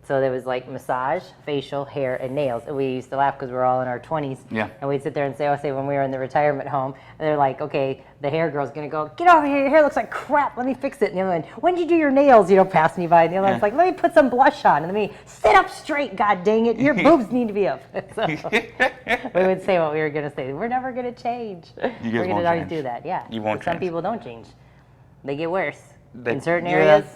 So there was like massage, facial, hair, and nails. And we used to laugh because we were all in our 20s. Yeah. And we'd sit there and say, when we were in the retirement home, and they're like, okay, the hair girl's going to go, get over here, your hair looks like crap, let me fix it. And the other one, when did you do your nails? Pass me by. And the other one's like, let me put some blush on. And let me sit up straight, god dang it, your boobs need to be up. So we would say what we were going to say. We're never going to change. We're going to always do that, yeah. You won't Some change. people don't change. They get worse in certain yeah. areas.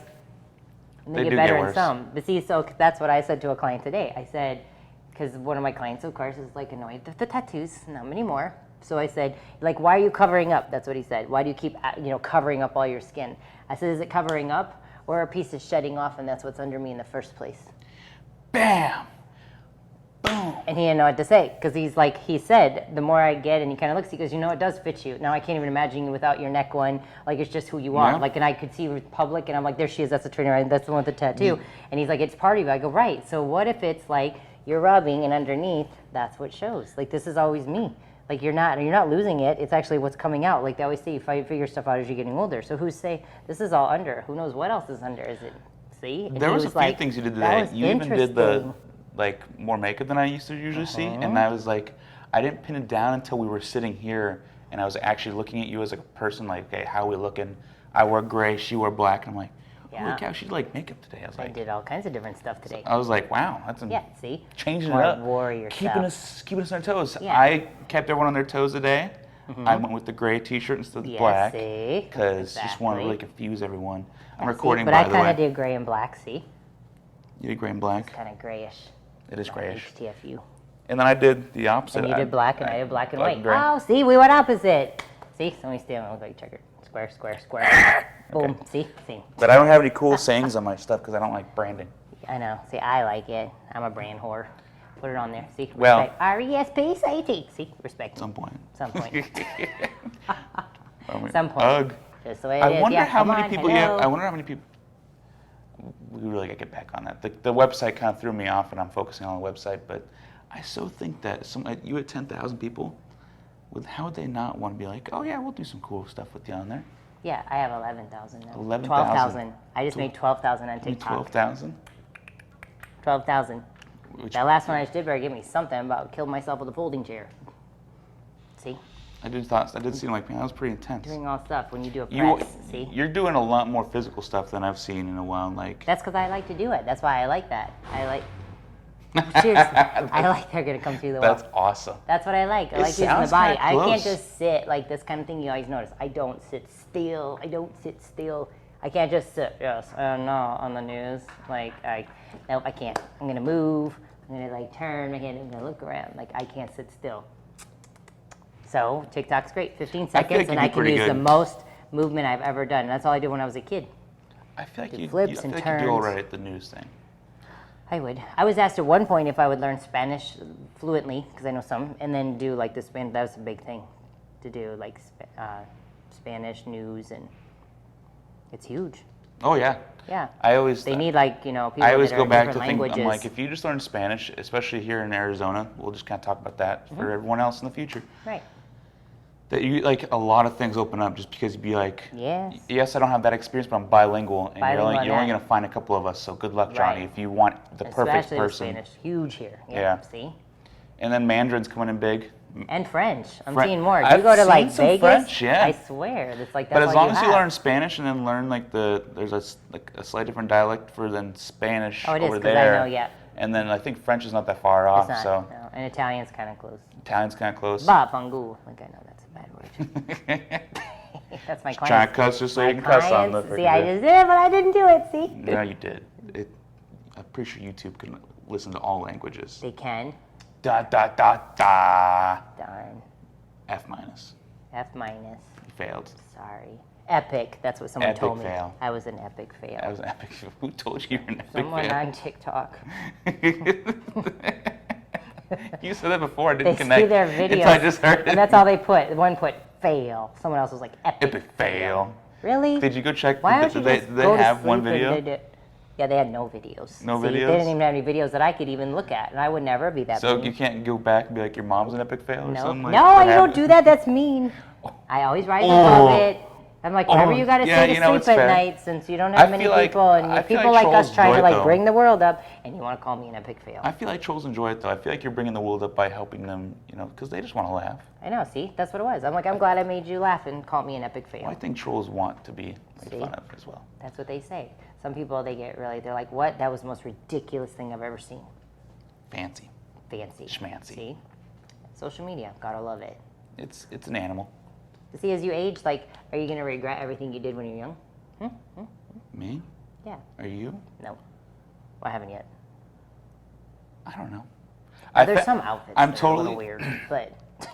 And They they do get better get in worse. some. But see, so that's what I said to a client today. I said, because one of my clients, of course, is like annoyed with the tattoos, not anymore. So I said, like, why are you covering up? That's what he said. Why do you keep, covering up all your skin? I said, is it covering up or a piece is shedding off and that's what's under me in the first place? Bam! Boom! And he didn't know what to say because he said, the more I get, and he kind of looks, he goes, it does fit you. Now I can't even imagine you without your neck one. Like, it's just who you are. Yeah. Like, and I could see her public, and I'm like, there she is, that's the trainer, right? That's the one with the tattoo. And he's like, it's part of you. I go, right. So what if it's like you're rubbing and underneath, that's what shows. Like, this is always me. Like, you're not losing it. It's actually what's coming out. Like they always say, you figure stuff out as you're getting older. So who's say this is all under? Who knows what else is under? Is it, see? And There he was a few things you did today. You even did the more makeup than I used to usually see, and I was like, I didn't pin it down until we were sitting here, and I was actually looking at you as a person, like, okay, how are we looking? I wore gray, she wore black, and I'm like, holy cow, she did like makeup today. I was I like, did all kinds of different stuff today. I was like, wow, that's See? changing More it up, warrior keeping stuff. us on our toes. Yeah. I kept everyone on their toes today. I went with the gray T-shirt instead of the black see? because just want to Exactly. really confuse everyone. I'm See? recording, But by I the kind way. of did gray and black, see? You did gray and black. Kind of grayish. It is grayish. HTFU. And then I did the opposite. And you did black, and I did black and white. gray. Oh, see, we went opposite. See, so we still look like checker. Square, square, square. Boom. See? But I don't have any cool sayings on my stuff because I don't like branding. I know. See, I like it. I'm a brand whore. Put it on there. See? Well- Respect. R-E-S-P-C-T. See? Respect. At some point. Some point. I mean, Some point. Ugh. Just the way it I is. wonder Yeah, how come many on, people. hello. Yeah, I wonder how many people. We really gotta get back on that. The website kind of threw me off, and I'm focusing on the website. But I so think that you had 10,000 people. How would they not want to be like, oh yeah, we'll do some cool stuff with you on there? Yeah, I have 11,000 now. 11,000. 12,000. I just made 12,000 on Maybe TikTok. 12,000. 12,000. Which That last one I just did better give me something about killed myself with a folding chair. See? I did seem like, man, that was pretty intense. Doing all stuff when you do a press. See? You're doing a lot more physical stuff than I've seen in a while. Like That's because I like to do it. That's why I like that. Seriously. I like they're going to come through the wall. that's awesome. That's what I like. I It like using the sounds body. kinda I can't close. just sit like this kind of thing. You always notice. I don't sit still. I can't just sit. Yes, no, on the news. No, I can't. I'm gonna move. I'm gonna like turn my head. I'm gonna look around. Like I can't sit still. So TikTok's great. 15 I feel like seconds, you and do I can pretty use the good. most movement I've ever done. And that's all I did when I was a kid. I feel like you flips I feel and like you do all turns. right at the news thing. I would. I was asked at one point if I would learn Spanish fluently, because I know some, and then do like the Spanish. That was a big thing to do, like Spanish news, and it's huge. Oh yeah. Yeah. They Need people I always that go are in back to different think, languages. I'm like, if you just learn Spanish, especially here in Arizona, we'll just kind of talk about that for everyone else in the future. Right. That you like a lot of things open up just because you'd be like, Yes. yes, I don't have that experience, but I'm bilingual, and Bilingual, you're only yeah. going to find a couple of us. So good luck, Johnny, Right. if you want the perfect Especially the person. Spanish, huge here. Yeah. See. And then Mandarin's coming in big. And French. I'm Fren- seeing more. I've You go to seen like some Vegas. French, yeah. I swear, it's like that's But as all long you as you have. learn Spanish and then learn like there's a slight different dialect for than Spanish Oh, it is, over 'cause I there. know, yeah. And then I think French is not that far It's off, not, so no. And Italian's kind of close. Italian's kind of close. Ba fangu. Like I know that's a bad word. That's my client. Trying to cuss just so you can cuss on the See, I just did, but I didn't do it. See. No, you did. I'm pretty sure YouTube can listen to all languages. They can. Da da da da. Darn. F minus. F minus. You failed. Sorry. Epic. That's what someone Epic told me. fail. I was an epic fail. That was an epic. Who told you you're an epic Someone fail? on TikTok. You said that before. I They didn't see connect. their videos. Until I just heard it. And that's all they put. One put fail. Someone else was like epic. Epic fail. Really? Did you go check? Why don't did you they, just did they go to have one sleep and video? they did- Yeah, they had no videos. No See, videos? They didn't even have any videos that I could even look at, and I would never be that So mean. you can't go back and be like, your mom's an epic fail or No, something? Like, no, what you don't happened? do that. That's mean. I always rise above it. I'm like, whatever you got to say to sleep it's at fair. night, since you don't have many feel people, and I feel people like us trolls trying to enjoy it, like though. bring the world up, and you want to call me an epic fail. I feel like trolls enjoy it though. I feel like you're bringing the world up by helping them, because they just want to laugh. I know, see? That's what it was. I'm like, I'm glad I made you laugh and call me an epic fail. Well, I think trolls want to be made See? fun of as well. That's what they say. Some people, they're like, what? That was the most ridiculous thing I've ever seen. Fancy. Fancy. Schmancy. See? Social media, gotta love it. It's an animal. See, as you age, like, are you gonna regret everything you did when you're young? Me? Yeah. Are you? No. Well, I haven't yet. I don't know. There's some outfits I'm that are a totally little weird, but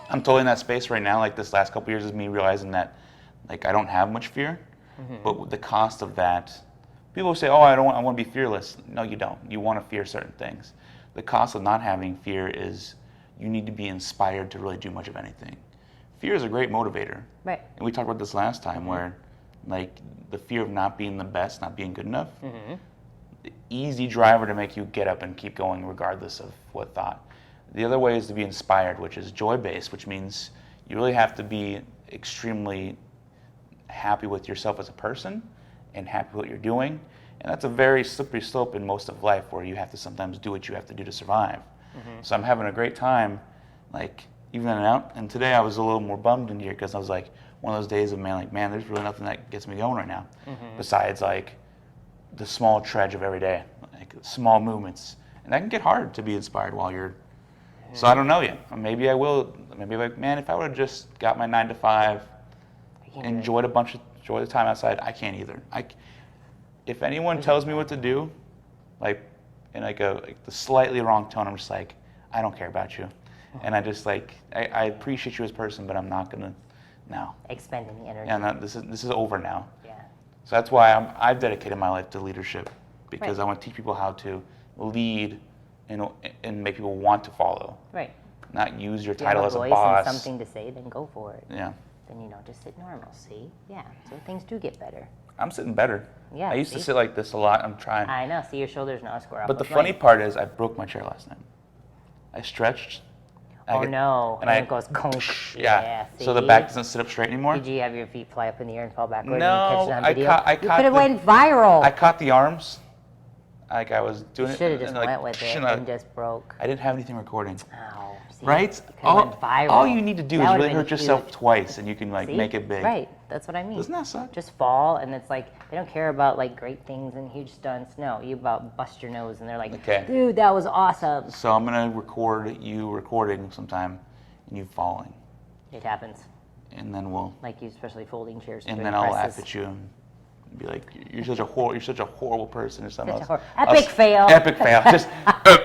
I'm totally in that space right now. Like this last couple years is me realizing that, like, I don't have much fear, but the cost of that, people say, "Oh, I want to be fearless." No, you don't. You want to fear certain things. The cost of not having fear is you need to be inspired to really do much of anything. Fear is a great motivator. right. And we talked about this last time where, like, the fear of not being the best, not being good enough, the easy driver to make you get up and keep going regardless of what thought. The other way is to be inspired, which is joy-based, which means you really have to be extremely happy with yourself as a person and happy with what you're doing. And that's a very slippery slope in most of life where you have to sometimes do what you have to do to survive. So I'm having a great time, like, even out. And today I was a little more bummed in here because I was like, one of those days of, man, there's really nothing that gets me going right now. Besides, like, the small trudge of every day, like small movements. And that can get hard to be inspired while you're, so I don't know yet. Maybe I will, maybe like, man, if I would have just got my 9 to 5, enjoy the time outside, I can't either. If anyone tells me what to do, like, in like the slightly wrong tone, I'm just like, I don't care about you. And I just like, I appreciate you as a person, but I'm not gonna, no. Expend any energy. Yeah, this is over now. Yeah. So that's why I've dedicated my life to leadership, because Right. I want to teach people how to lead and make people want to follow. Right. Not use your If you have title a as a voice boss. and something to say, then go for it. Yeah. Then, just sit normal, see? Yeah, so things do get better. I'm sitting better. Yeah, I used to see? sit like this a lot. I'm trying. I know, see, your shoulders now square up But the with funny mine. part is I broke my chair last night. I stretched. Oh no, and I- then it goes conk. Yeah. See? So the back doesn't sit up straight anymore. Did you have your feet fly up in the air and fall backward No, and catch it on I video? caught- I you caught could have the- went viral. I caught the arms. Like I was doing You it. should have just and, like, went with it shouldn't have- and just broke. I didn't have anything recording. Ow. See? Right? You could have went viral. All you need to do That is would've really been hurt yourself huge. twice, and you can like See? make it big. Right, that's what I mean. Doesn't that suck? Just fall, and it's like, they don't care about like great things and huge stunts. No, you about bust your nose, and they're like, Okay. dude, that was awesome. So I'm gonna record you recording sometime, and you falling, It happens. and then we'll, Like you, especially folding chairs. and doing then I'll laugh presses. at you and be like, "You're such a horrible person," or something Such else. a epic fail. Epic fail. Just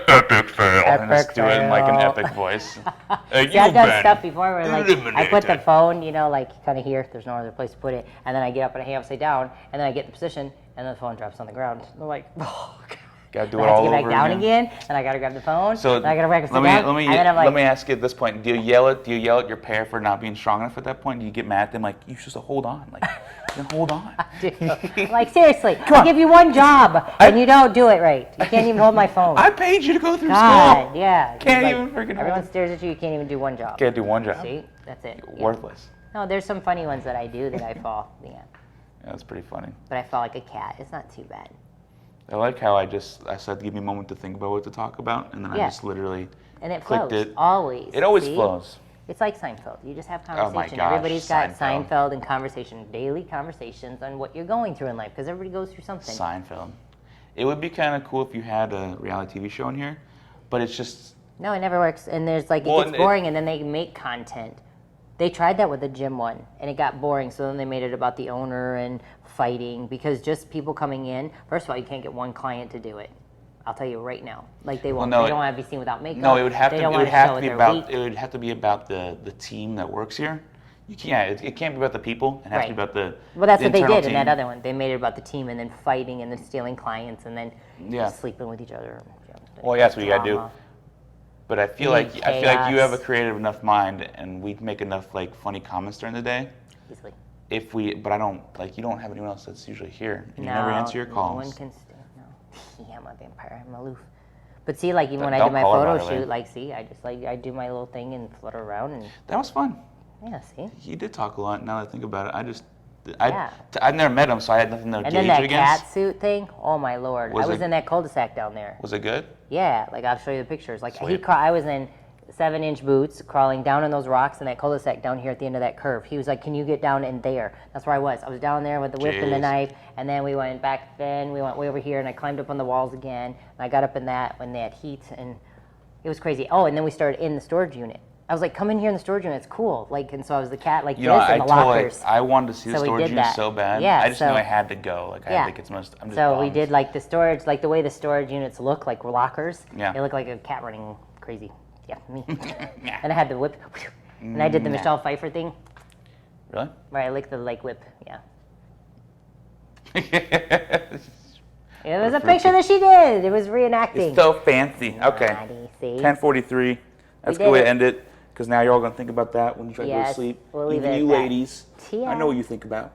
epic fail. And just Epic do it in like an fail. epic voice. See, I've done stuff before where like I put the eliminated. phone, like kind of here. There's no other place to put it, and then I get up and I hang upside down, and then I get in the position, and then the phone drops on the ground. I'm like, oh, God. Gotta do I it have all to get over back down again. again, and I gotta grab the phone. So and I gotta back let sit me down, let me and then I'm like, let me ask you at this point: Do you yell at your pair for not being strong enough at that point? Do you get mad at them like you should just hold on, like then hold on? dude, like seriously, I give you one job, and you don't do it right. You can't even hold my phone. I paid you to go through God, school. yeah. Can't Like, even freaking hold Everyone it. stares at you. You can't even do one job. Can't do one job. See, that's it. Yeah. Worthless. No, there's some funny ones that I do that I fall. Yeah, Yeah, that's pretty funny. but I fall like a cat. It's not too bad. I like how I said give me a moment to think about what to talk about, and then Yeah. I just literally And it clicked flows it. always. It always see? flows. It's like Seinfeld. You just have my conversation. gosh, Everybody's got Seinfeld. Seinfeld and conversation, daily conversations on what you're going through in life, because everybody goes through something. Seinfeld. It would be kind of cool if you had a reality TV show in here, but it's just No, it never works. And there's like, Well, it and gets boring, and then they make content. They tried that with the gym one, and it got boring. So then they made it about the owner and fighting, because just people coming in. First of all, you can't get one client to do it. I'll tell you right now. Like they won't. no, they it- don't want to be seen without makeup. no. It would have They to. don't It would wanna have show to be they're about. weak. It would have to be about the team that works here. You can't. It can't be about the people. It has to be Right. about the. Well, that's the what they internal did in that team. other one. They made it about the team, and then fighting, and then stealing clients, and then Yeah. sleeping with each other. Well, yeah, that's what you gotta do. Drama. But I feel You like need I feel like you have a chaos. creative enough mind, and we'd make enough like funny comments during the day. Easily. If we, but I don't like you don't have anyone else that's usually here, and you never answer your calls. No one can stay. No. Yeah, I'm a vampire. I'm aloof. But see, like even when I Don't did my call her, by photo the way. shoot, like see, I just like I do my little thing and flutter around, and That was fun. yeah, see. He did talk a lot. Now that I think about it, I just I've never met him, so I had nothing to And gauge then it that against. cat suit thing, oh my lord. I was in that cul-de-sac down there. Was it good? Yeah, like I'll show you the pictures. Like Sweet. I was in 7-inch boots crawling down in those rocks in that cul-de-sac down here at the end of that curve. He was like, can you get down in there? That's where I was. I was down there with the whip and the Jeez. knife, and then we went back, then we went way over here, and I climbed up on the walls again, and I got up in that when they had heat, and it was crazy. Oh, and then we started in the storage unit. I was like, come in here in the storage unit, it's cool. Like, and so I was the cat like You know, this in the lockers. I wanted to see the So we storage did unit that. so bad. Yeah, I just so- knew I had to go. Like, I Yeah. had to get some. I'm just So we bummed. did like the storage, like the way the storage units look, like lockers. Yeah. They look like a cat running crazy. Yeah, me. And I had the whip, and I did the Michelle Pfeiffer thing, Really? where I licked the like whip. Yeah. It's It was a picture that she did. It was reenacting. so fancy. Okay. Naughty, see? 10:43. That's a did good way to it. end it, because now you're all gonna think about that when you try to go to Yes, sleep. we'll leave Even it at you that. ladies. I Tia. know what you think about.